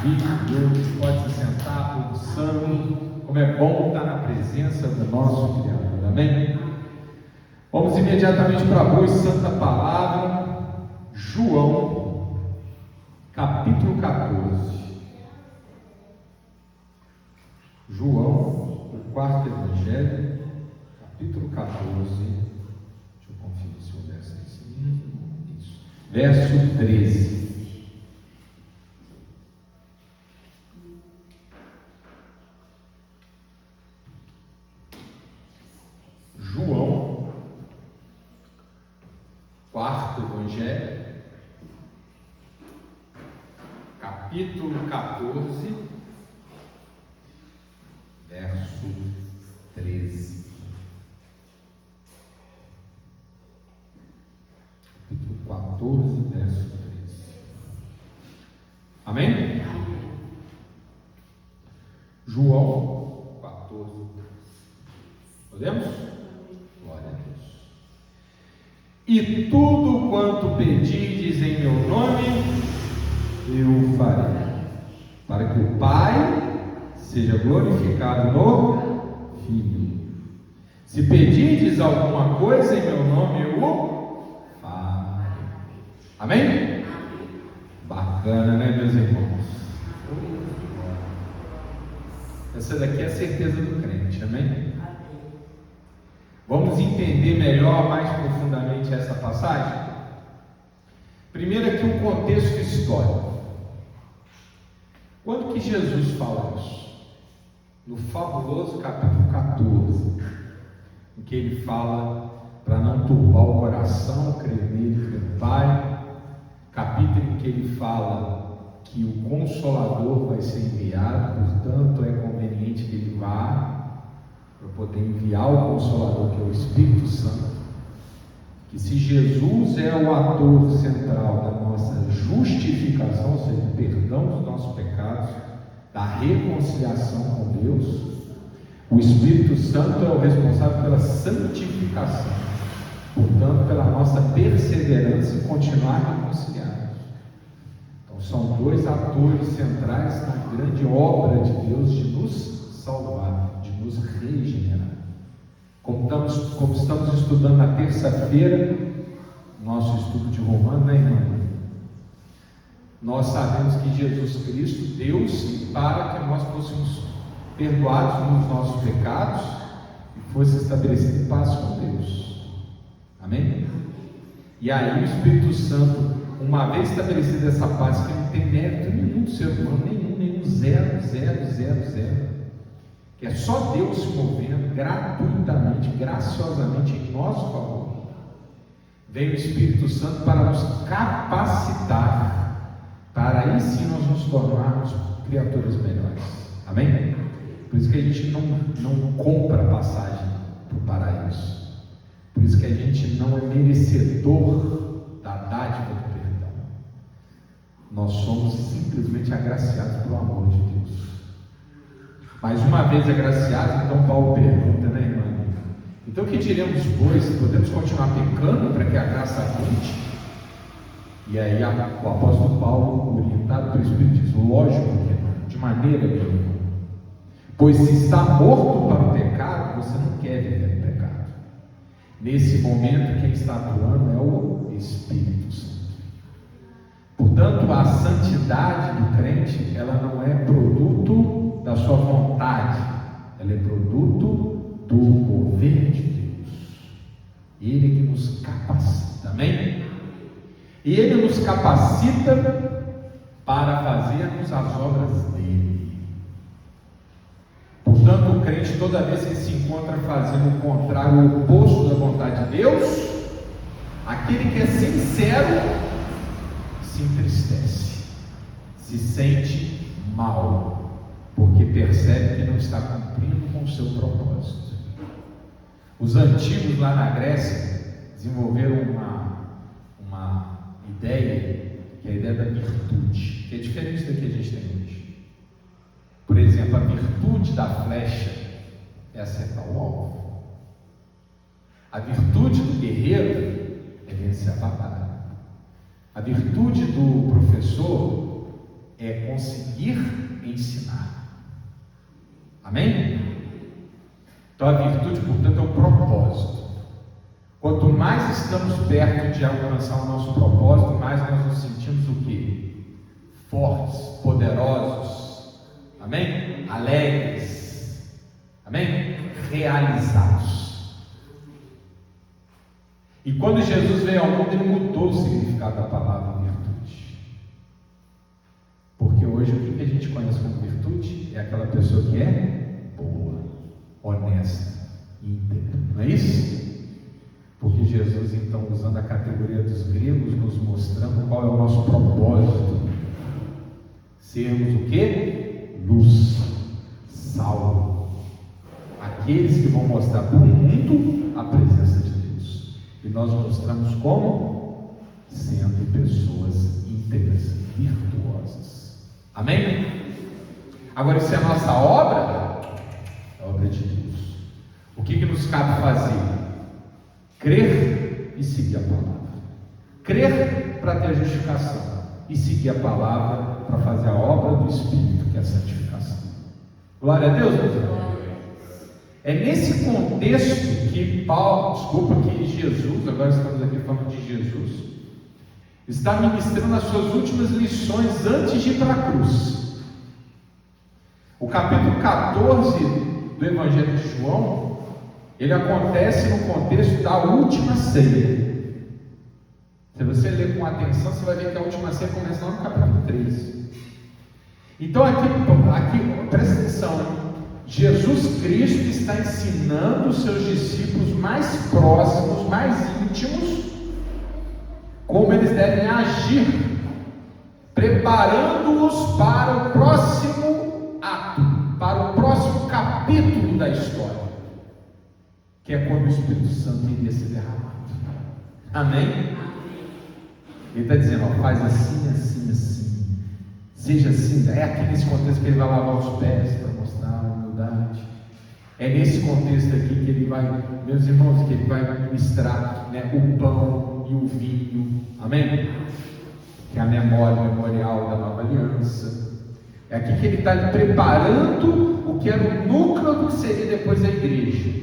Maravilhoso, pode se sentar, pulsando. Como é bom estar na presença do nosso Criador, amém? Vamos imediatamente para a boa e santa palavra, João, capítulo 14. João, o quarto evangelho, capítulo 14. Deixa eu conferir se o verso é esse mesmo. Isso. Verso 13. João, quarto evangelho, capítulo 14, verso 13. Capítulo 14, verso 13. Amém? João 14, 13. Podemos? Glória a Deus. E tudo quanto pedirdes em meu nome, eu farei, para que o Pai seja glorificado no Filho. Se pedirdes alguma coisa em meu nome, eu o farei. Amém? Bacana, né, meus irmãos? Essa daqui é a certeza do crente, amém? Vamos entender melhor, mais profundamente essa passagem? Primeiro aqui um contexto histórico. Quando que Jesus fala isso? No fabuloso capítulo 14, em que ele fala para não turbar o coração, crer nele, crer no Pai. Capítulo em que ele fala que o Consolador vai ser enviado, portanto é conveniente que ele vá para poder enviar o Consolador, que é o Espírito Santo. Que se Jesus é o ator central da nossa justificação, ou seja, o perdão dos nossos pecados, da reconciliação com Deus, o Espírito Santo é o responsável pela santificação, portanto pela nossa perseverança em continuar reconciliados. Então são dois atores centrais na grande obra de Deus de nos salvar, de nos regenerar. Como estamos estudando na terça-feira, nosso estudo de Romanos, né, irmã? Nós sabemos que Jesus Cristo deu-se para que nós fôssemos perdoados nos nossos pecados e fosse estabelecida paz com Deus. Amém? E aí o Espírito Santo, uma vez estabelecida essa paz, que não tem mérito nenhum do ser humano, nenhum, zero, que é só Deus se movendo gratuitamente, graciosamente em nosso favor, vem o Espírito Santo para nos capacitar, para aí sim nós nos tornarmos criaturas melhores. Amém? Por isso que a gente não compra passagem para o paraíso. Por isso que a gente não é merecedor da dádiva do perdão. Nós somos simplesmente agraciados pelo amor de Deus. Mas uma vez agraciados, então Paulo pergunta, né, irmã? Então o que diremos, pois? Podemos continuar pecando para que a graça abunde? E aí o apóstolo Paulo, orientado pelo Espírito, diz: lógico que não, de maneira nenhuma. Pois se está morto para o pecado, você não quer viver no pecado. Nesse momento, quem está atuando é o Espírito Santo. Portanto, a santidade do crente, ela não é produto da sua vontade, ela é produto do mover de Deus. Ele que nos capacita, amém? E Ele nos capacita para fazermos as obras dele. Portanto, o crente, toda vez que se encontra fazendo o contrário, o oposto da vontade de Deus, aquele que é sincero se entristece, se sente mal, porque percebe que não está cumprindo com o seu propósito. Os antigos lá na Grécia desenvolveram uma ideia, que é a ideia da virtude, que é diferente da que a gente tem hoje. Por exemplo, a virtude da flecha é acertar o alvo. A virtude do guerreiro é vencer a batalha. A virtude do professor é conseguir ensinar. Amém? Então a virtude, portanto, é um propósito. Quanto mais estamos perto de alcançar o nosso propósito, mais nós nos sentimos o quê? Fortes, poderosos, amém? Alegres, amém? Realizados. E quando Jesus veio ao mundo, ele mudou o significado da palavra virtude. Porque hoje o que a gente conhece como virtude é aquela pessoa que é boa, honesta, íntegra, não é isso? Porque Jesus, então, usando a categoria dos gregos, nos mostrando qual é o nosso propósito. Sermos o quê? Luz, sal. Aqueles que vão mostrar para o mundo a presença de Deus. E nós mostramos como? Sendo pessoas íntegras, virtuosas. Amém? Agora, se é a nossa obra, é obra de Deus. O que nos cabe fazer? Crer e seguir a palavra. Crer para ter a justificação e seguir a palavra para fazer a obra do Espírito, que é a santificação. Glória a Deus, meus irmãos. É nesse contexto que que Jesus, agora estamos aqui falando de Jesus, está ministrando as suas últimas lições antes de ir para a cruz. O capítulo 14 do Evangelho de João, ele acontece no contexto da última ceia. Se você ler com atenção, você vai ver que a última ceia começa lá no capítulo 13. Então aqui presta atenção, Jesus Cristo está ensinando os seus discípulos mais próximos, mais íntimos, como eles devem agir, preparando-os para o próximo ato, para o próximo capítulo da história, que é quando o Espírito Santo iria ser derramado. Amém? Ele está dizendo, ó, faz assim, assim, assim, seja assim. É aqui nesse contexto que ele vai lavar os pés para mostrar a humildade. É nesse contexto aqui que ele vai, meus irmãos, que ele vai ministrar, né, o pão e o vinho. Amém? Que é a memorial da nova aliança. É aqui que ele está preparando o que era o núcleo do que seria depois a igreja.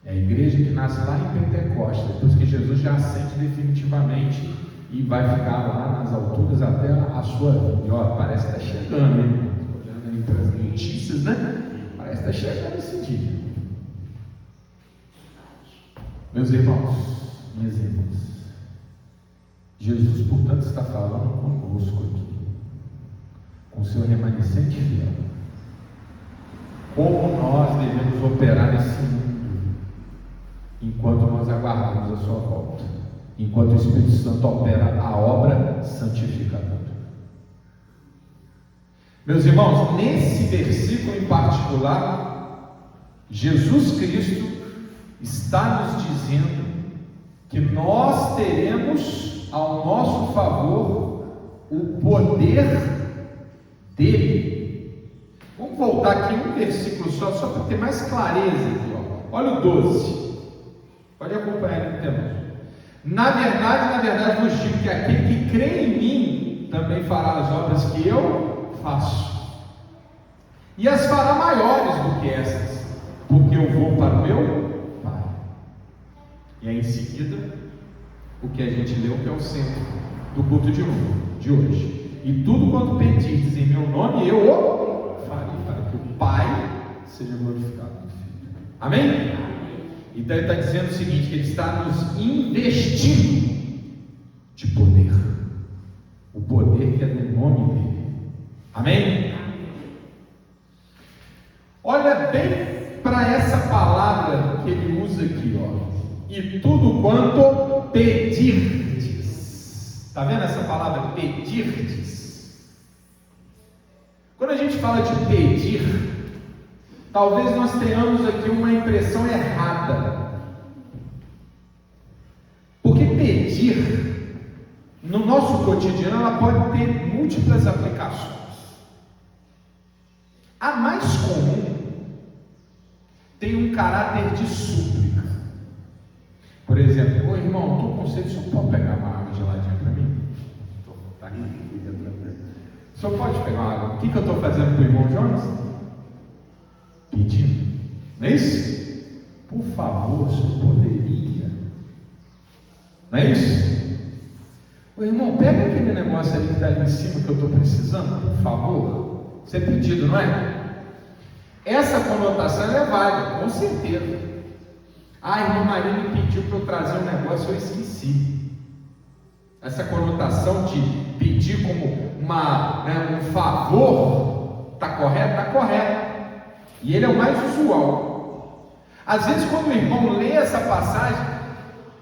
É a igreja que nasce lá em Pentecostes, depois que Jesus já ascende definitivamente e vai ficar lá nas alturas até a sua vinda. E ó, parece que está chegando, hein? Estou olhando aí para as notícias, né? Parece que está chegando esse dia. Meus irmãos, minhas irmãs, Jesus, portanto, está falando conosco aqui, com o seu remanescente fiel, como nós devemos operar nesse mundo, enquanto nós aguardamos a sua volta, enquanto o Espírito Santo opera a obra santificadora. Meus irmãos, nesse versículo em particular, Jesus Cristo está nos dizendo que nós teremos ao nosso favor o poder dele. Vamos voltar aqui um versículo só para ter mais clareza aqui, ó. Olha o 12. Pode acompanhar no tempo. Na verdade vos digo que aquele que crê em mim também fará as obras que eu faço, e as fará maiores do que essas, porque eu vou para o meu Pai. E aí em seguida, o que a gente leu, que é o centro do culto de hoje. E tudo quanto pedirdes em meu nome, eu o farei, para que o Pai seja glorificado no Filho. Amém? Então ele está dizendo o seguinte, que ele está nos investindo de poder, o poder que é do nome dele. Amém? Olha bem para essa palavra que ele usa aqui, ó. E tudo quanto pedirdes. Está vendo essa palavra pedirdes? Quando a gente fala de pedir, talvez nós tenhamos aqui uma impressão errada, porque pedir, no nosso cotidiano, ela pode ter múltiplas aplicações. A mais comum tem um caráter de súplica. Por exemplo, ô irmão, estou com sede, só pode pegar uma água geladinha para mim? Tá aqui. O senhor pode pegar uma água? O que eu estou fazendo para o irmão Jonas? Pedindo. Não é isso? Por favor, o senhor poderia. Não é isso? Ô irmão, pega aquele negócio ali que está ali em cima que eu estou precisando, por favor. Isso é pedido, não é? Essa conotação é válida, com certeza. A irmã Maria me pediu para eu trazer um negócio, eu esqueci. Essa conotação de pedir como um favor, está correto? Está correto. E ele é o mais usual. Às vezes, quando o irmão lê essa passagem,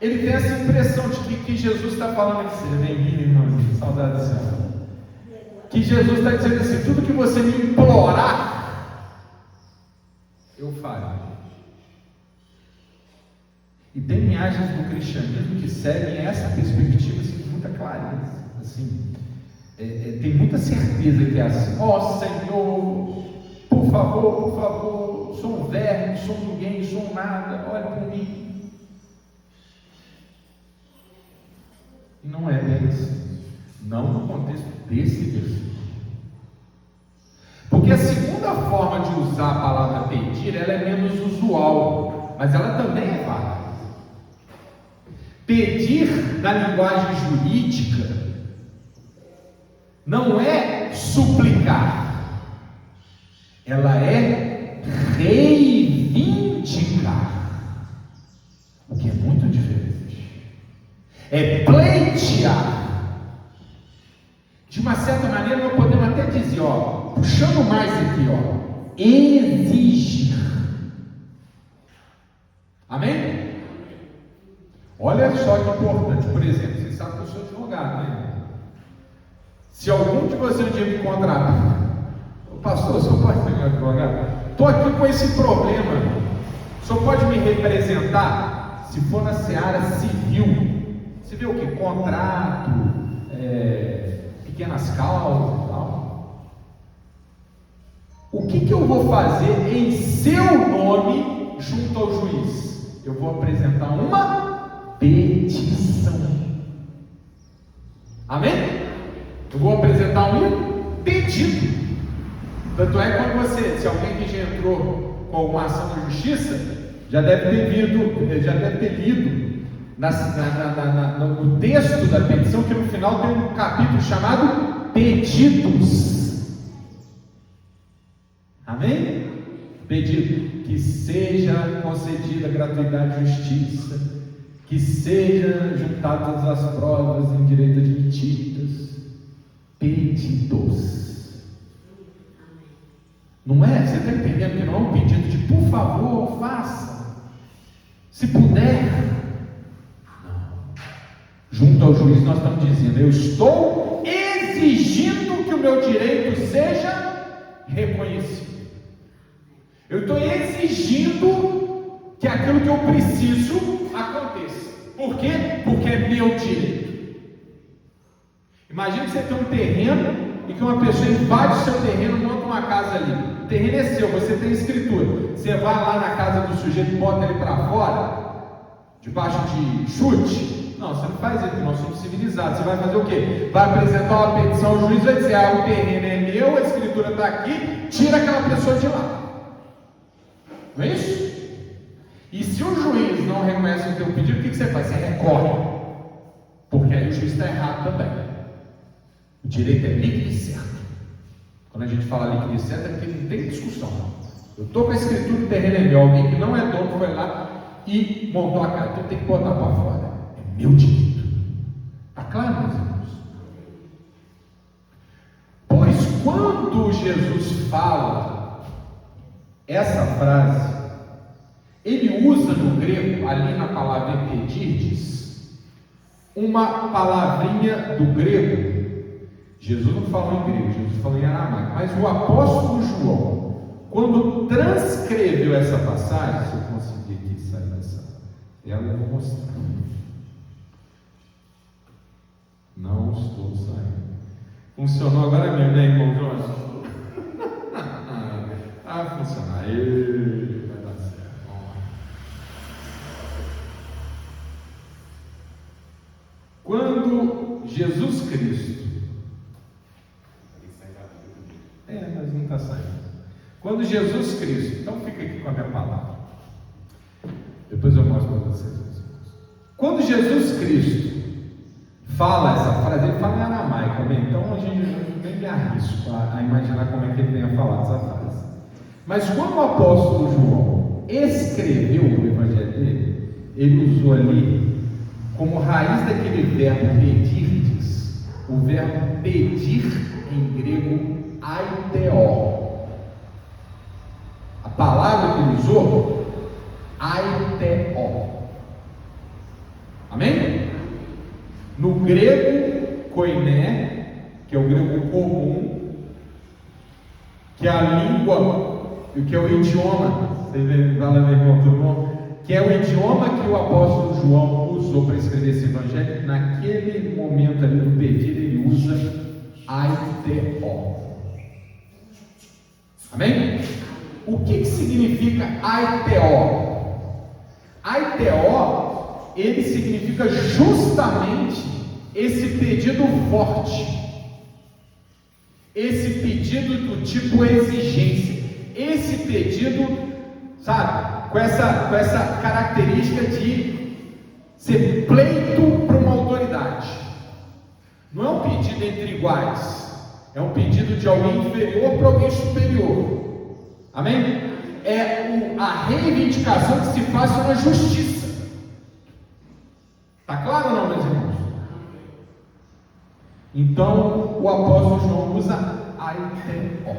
ele tem essa impressão de que Jesus está falando aqui, seja bem-vindo, irmãozinho, saudade do céu. Que Jesus está dizendo assim: tudo que você me implorar, eu farei. E tem linhagens do cristianismo que seguem essa perspectiva assim, com muita clareza. Assim, tem muita certeza que é assim: ó Senhor, por favor, sou um verme, sou um ninguém, sou um nada, olha por mim. E não é bem assim. Não no contexto desse versículo. Porque a segunda forma de usar a palavra pedir, ela é menos usual, mas ela também é válida. Pedir na linguagem jurídica não é suplicar, ela é reivindicar, o que é muito diferente. É pleitear. De uma certa maneira, nós podemos até dizer, puxando mais aqui, exigir. Amém? Olha só que importante. Por exemplo, vocês sabem que eu sou advogado, né? Se algum de vocês um dia me contratar, pastor, o senhor pode ser meu advogado? Estou aqui com esse problema, o senhor pode me representar? Se for na seara civil, você vê o que? Contrato, pequenas causas e tal. O que eu vou fazer em seu nome junto ao juiz? Eu vou apresentar uma petição. Amém? Eu vou apresentar um pedido. Tanto é quando se alguém que já entrou com alguma ação na justiça, já deve ter lido no texto da petição, que no final tem um capítulo chamado Pedidos. Amém? Pedido: que seja concedida gratuidade e justiça, que sejam juntadas as provas em direito admitidas. Pedidos. Não é? Você está entendendo que não é um pedido de por favor, faça, se puder. Junto ao juiz nós estamos dizendo: eu estou exigindo que o meu direito seja reconhecido. Eu estou exigindo que aquilo que eu preciso aconteça. Por quê? Porque é meu direito. Imagina que você tem um terreno e que uma pessoa invade o seu terreno e monta uma casa ali. O terreno é seu, você tem escritura. Você vai lá na casa do sujeito e bota ele para fora, debaixo de chute. Não, você não faz isso, nós somos civilizados. Você vai fazer o quê? Vai apresentar uma petição, o juiz vai dizer: o terreno é meu, a escritura está aqui, tira aquela pessoa de lá. Não é isso? E se o juiz não reconhece o teu pedido, o que você faz? Você recorre. Porque aí o juiz está errado também. O direito é líquido e certo. Quando a gente fala líquido e certo, é porque não tem discussão. Eu estou com a escritura, o terreno é meu. Alguém que não é dono foi lá e montou a casa. Então tem que botar para fora. É meu direito. Está claro, meus irmãos? Pois quando Jesus fala essa frase, ele usa no grego, ali na palavra pedirdes, uma palavrinha do grego. Jesus não falou em grego, Jesus falou em aramaico. Mas o apóstolo João, quando transcreveu essa passagem, se eu conseguir aqui sair dessa tela, eu vou mostrar. Não estou saindo. Funcionou agora mesmo, né, irmão Jonas? Funcionar. Vai dar certo. Vamos lá. Quando Jesus Cristo Quando Jesus Cristo, então fica aqui com a minha palavra, depois eu mostro para vocês. Quando Jesus Cristo fala essa frase, ele fala em aramaico, bem, então a gente nem me arrisco a imaginar como é que ele tenha falado essa frase. Mas quando o apóstolo João escreveu o evangelho dele, ele usou ali como raiz daquele verbo pedirdes, o verbo pedir em grego aiteo. A palavra que ele usou, aiteo. Amém? No grego koiné, que é o grego comum, que é a língua, que é o idioma, vocês veem, fala meu irmão, tudo bom? Que é o idioma que o apóstolo João usou para escrever esse evangelho. Naquele momento ali do pedido, ele usa aiteo. Amém? O que significa aiteo? Aiteo, ele significa justamente esse pedido forte, esse pedido do tipo exigência, esse pedido, sabe, com essa característica de ser pleito para uma autoridade. Não é um pedido entre iguais, é um pedido de alguém inferior para alguém superior. Amém? É a reivindicação que se faz na justiça. Está claro ou não, meus irmãos? Então, o apóstolo João usa aiteo.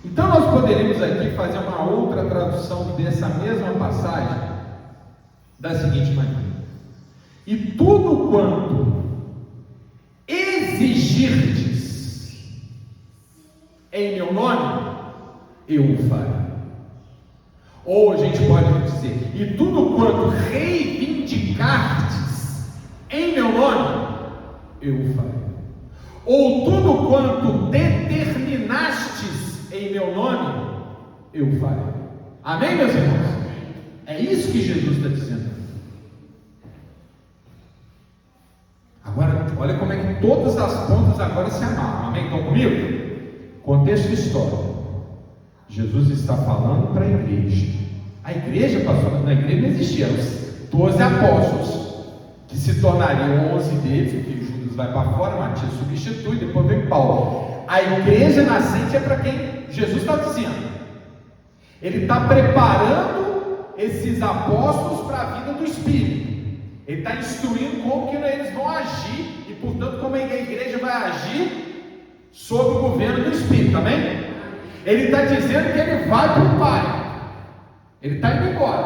Então, nós poderíamos aqui fazer uma outra tradução dessa mesma passagem da seguinte maneira: e tudo quanto exigirdes em meu nome, eu o farei. Ou a gente pode dizer: e tudo quanto reivindicardes em meu nome, eu o farei. Ou tudo quanto determinastes em meu nome, eu o farei. Amém, meus irmãos? É isso que Jesus está dizendo. Agora, olha como é que todas as pontas agora se amarram. Amém? Estão comigo? Contexto histórico. Jesus está falando para a igreja. A igreja, pastor, na igreja não existiam os 12 apóstolos, que se tornariam 11 deles, porque Judas vai para fora, Matias substitui, depois vem Paulo. A igreja nascente é para quem Jesus está dizendo. Ele está preparando esses apóstolos para a vida do Espírito. Ele está instruindo como que eles vão agir e, portanto, como a igreja vai agir sob o governo do Espírito, amém? Ele está dizendo que ele vai para o Pai, ele está indo embora,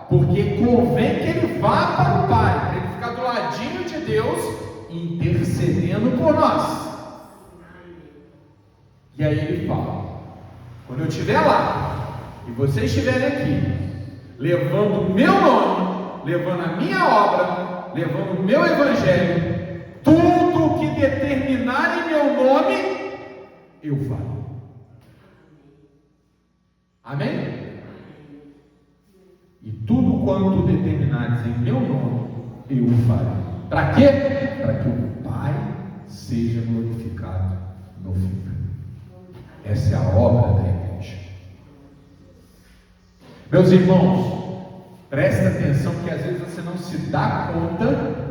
porque convém que ele vá para o Pai, para ele ficar do ladinho de Deus, intercedendo por nós. E aí ele fala: quando eu estiver lá, e vocês estiverem aqui, levando o meu nome, levando a minha obra, levando o meu evangelho, tudo o que determinar em meu nome, eu farei. Amém? E tudo quanto determinares em meu nome, eu o farei. Para quê? Para que o Pai seja glorificado no Filho. Essa é a obra da igreja. Meus irmãos, presta atenção, que às vezes você não se dá conta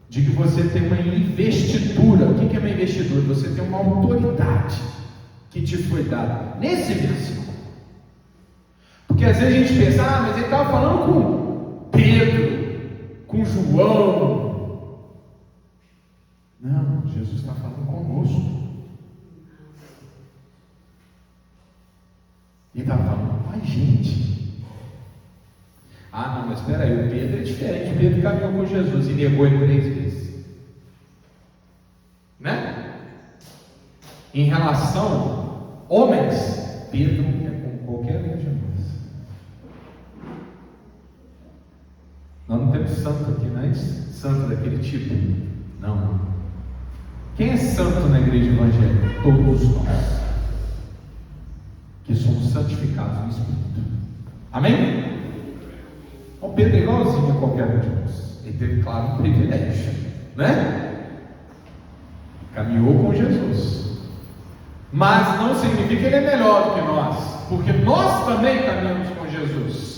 de que você tem uma investidura. O que é uma investidura? Você tem uma autoridade que te foi dada nesse versículo. Porque às vezes a gente pensa: mas ele estava falando com Pedro, com João. Não, Jesus está falando conosco. Ele está falando com a gente. Não, mas espera aí, o Pedro é diferente. O Pedro caminhou com Jesus e negou ele 3 vezes, né? Em relação a homens, Pedro é com qualquer um de nós. Nós não temos santo aqui, não é santo daquele tipo, não. Quem é santo na igreja evangélica? Todos nós, que somos santificados no Espírito. Amém? O Pedro é igualzinho a qualquer um de nós. Ele teve, claro, um privilégio, né? Caminhou com Jesus. Mas não significa que ele é melhor do que nós, porque nós também caminhamos com Jesus.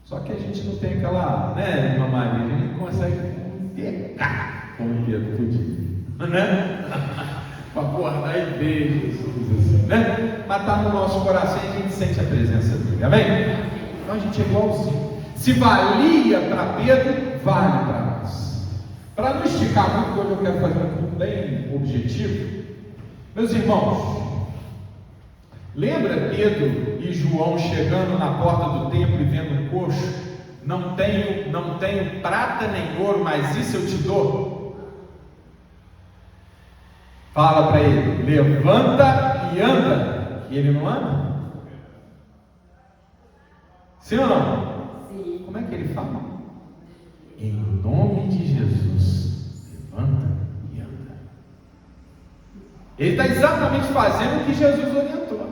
Só que a gente não tem aquela, né, irmã Maria, a gente não consegue pecar, como Pedro podia, né? Para acordar e ver Jesus, assim, né? Mas está no nosso coração e a gente sente a presença dele, amém? Então a gente é igualzinho. Se valia para Pedro, vale para nós. Para não esticar muito, hoje eu quero fazer um pouco bem objetivo. Meus irmãos, lembra Pedro e João chegando na porta do templo e vendo um coxo? Não tenho prata nem ouro, mas isso eu te dou. Fala para ele, levanta e anda. E ele não anda? Sim ou não? Sim. Como é que ele fala? Em nome de Jesus, levanta e anda. Ele está exatamente fazendo o que Jesus orientou.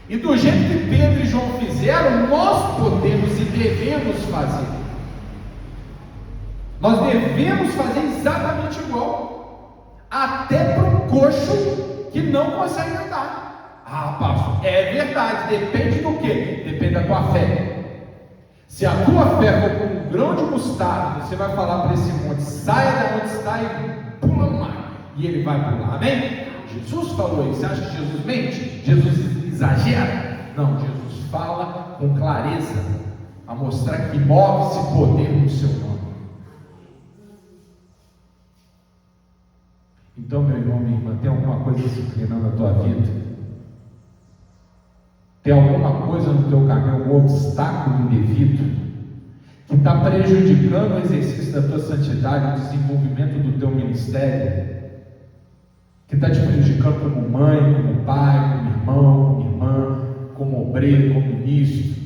E do jeito que Pedro e João fizeram, nós podemos e devemos fazer. Nós devemos fazer exatamente igual. Até para um coxo que não consegue andar. Ah, pastor, é verdade. Depende do quê? Depende da tua fé. Se a tua fé for como um grão de mostarda, você vai falar para esse monte, saia da onde está e pula no mar. E ele vai pular, amém? Jesus falou isso. Você acha que Jesus mente? Jesus exagera? Não, Jesus fala com clareza, a mostrar que move-se poder no seu nome. Então, meu irmão, minha irmã, tem alguma coisa disciplinando a tua vida? Tem alguma coisa no teu caminho, algum obstáculo indevido que está prejudicando o exercício da tua santidade, o desenvolvimento do teu ministério, que está te prejudicando como mãe, como pai, como irmão, como irmã, como obreiro, como ministro,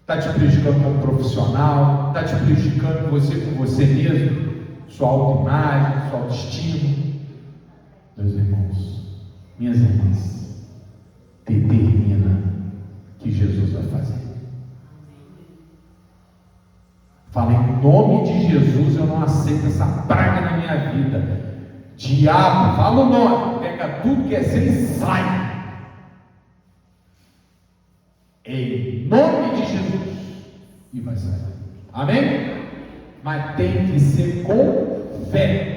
está te prejudicando como profissional, está te prejudicando você com você mesmo, sua autoimagem, sua autoestima. Meus irmãos, minhas irmãs, determina que Jesus vai fazer. Fala, em nome de Jesus, eu não aceito essa praga na minha vida. Diabo, fala o nome, pega tudo que é seu e sai. Em nome de Jesus. E vai sair. Amém? Mas tem que ser com fé.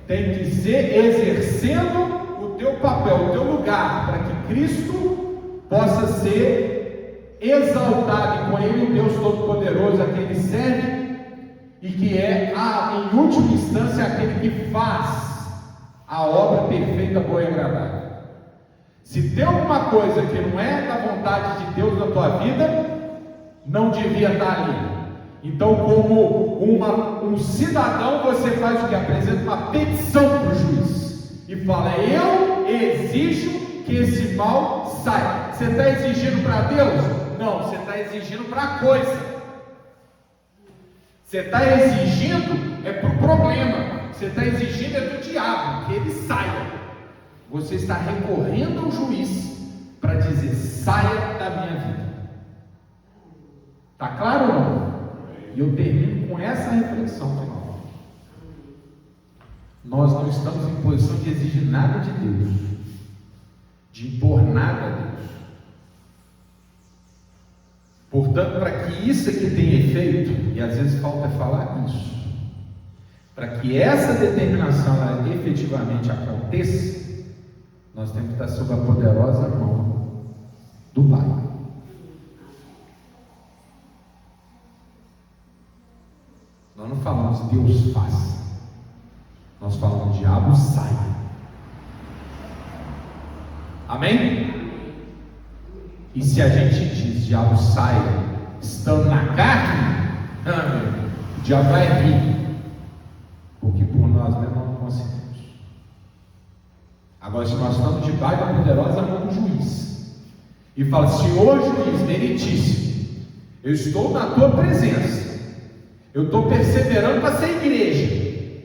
Tem que ser exercendo o teu papel, o teu lugar, para que Cristo possa ser exaltado, e com Ele o Deus Todo-Poderoso, a quem Ele serve, e que é, em última instância, aquele que faz a obra perfeita, boa e agradável. Se tem alguma coisa que não é da vontade de Deus na tua vida, não devia estar ali. Então, como um cidadão, você faz o que? Apresenta uma petição para o juiz e fala: eu exijo que esse mal saia. Você está exigindo para Deus? Não, você está exigindo para a coisa. Você está exigindo para o problema. Você está exigindo do diabo, que ele saia. Você está recorrendo ao juiz para dizer: saia da minha vida. Está claro ou não? E eu termino com essa reflexão final. Nós não estamos em posição de exigir nada de Deus, de impor nada a Deus. Portanto, para que isso aqui tenha efeito, e às vezes falta falar isso, para que essa determinação ela efetivamente aconteça, nós temos que estar sob a poderosa mão do Pai. Nós não falamos Deus faça, nós falamos diabo sai. Amém? E se a gente diz diabo sai, estando na carne, o diabo vai rir, porque por nós mesmos não conseguimos. Agora, se nós estamos debaixo da poderosa mão do juiz, e fala: Senhor juiz meritíssimo, eu estou na tua presença, eu estou perseverando para ser igreja,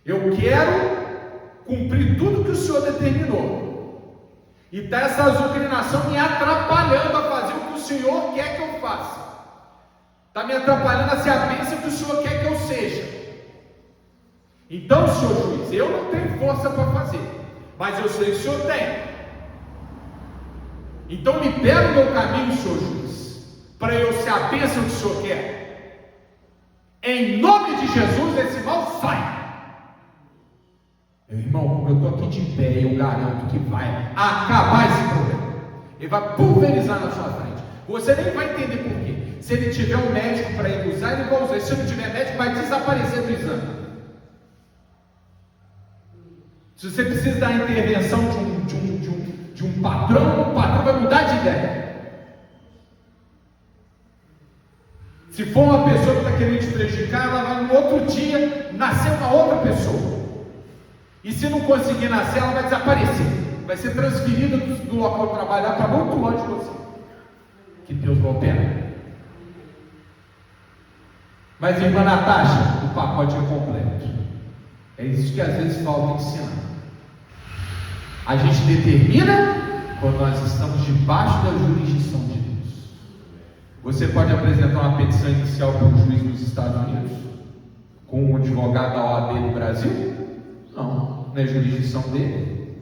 eu quero cumprir tudo que o Senhor determinou, e está essa azucrinação me atrapalhando a fazer o que o Senhor quer que eu faça, está me atrapalhando a ser a bênção que o Senhor quer que eu seja. Então, senhor juiz, eu não tenho força para fazer, mas eu sei que o senhor tem. Então libera o meu caminho, senhor juiz, para eu ser a bênção que o senhor quer. Em nome de Jesus, esse mal sai. Meu irmão, como eu estou aqui de pé, eu garanto que vai acabar esse problema. Ele vai pulverizar na sua frente. Você nem vai entender por quê. Se ele tiver um médico para ele usar, ele vai usar. E se não tiver médico, vai desaparecer do exame. Se você precisa da intervenção de um patrão, o patrão vai mudar de ideia. Se for uma pessoa que está querendo te prejudicar, ela vai no outro dia nascer uma outra pessoa. E se não conseguir nascer, ela vai desaparecer. Vai ser transferida do local de trabalhar para muito longe de você. Que Deus não opera. Mas, irmã Natasha, o pacote é completo. É isso que às vezes falta ensinar. A gente determina quando nós estamos debaixo da jurisdição de Deus. Você pode apresentar uma petição inicial para um juiz nos Estados Unidos? Com um advogado da OAB no Brasil? Não é jurisdição dele.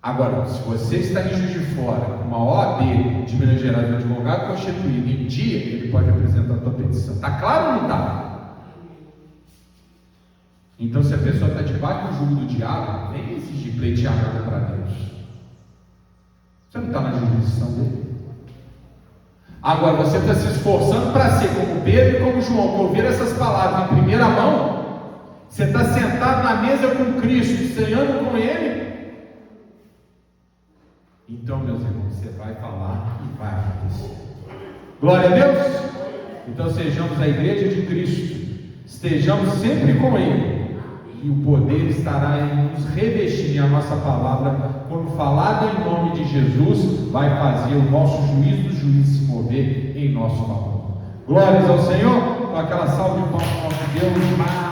Agora, se você está em Juiz de Fora, com uma OAB de Minas Gerais, um advogado constituído, em dia, ele pode apresentar a sua petição. Está claro ou não está? Então, se a pessoa está debaixo do jugo do diabo, nem exigir pleitear nada para Deus. Você não está na jurisdição dele. Agora, você está se esforçando para ser como Pedro e como João, que ouvir essas palavras em primeira mão. Você está sentado na mesa com Cristo, ceando com Ele. Então, meus irmãos, você vai falar e vai acontecer. Glória a Deus. Então, sejamos a igreja de Cristo, estejamos sempre com Ele. E o poder estará em nos revestir. E a nossa palavra, quando falada em nome de Jesus, vai fazer o nosso juiz dos juízes se mover em nosso favor. Glórias ao Senhor. Com aquela salva de palmas ao nosso Deus.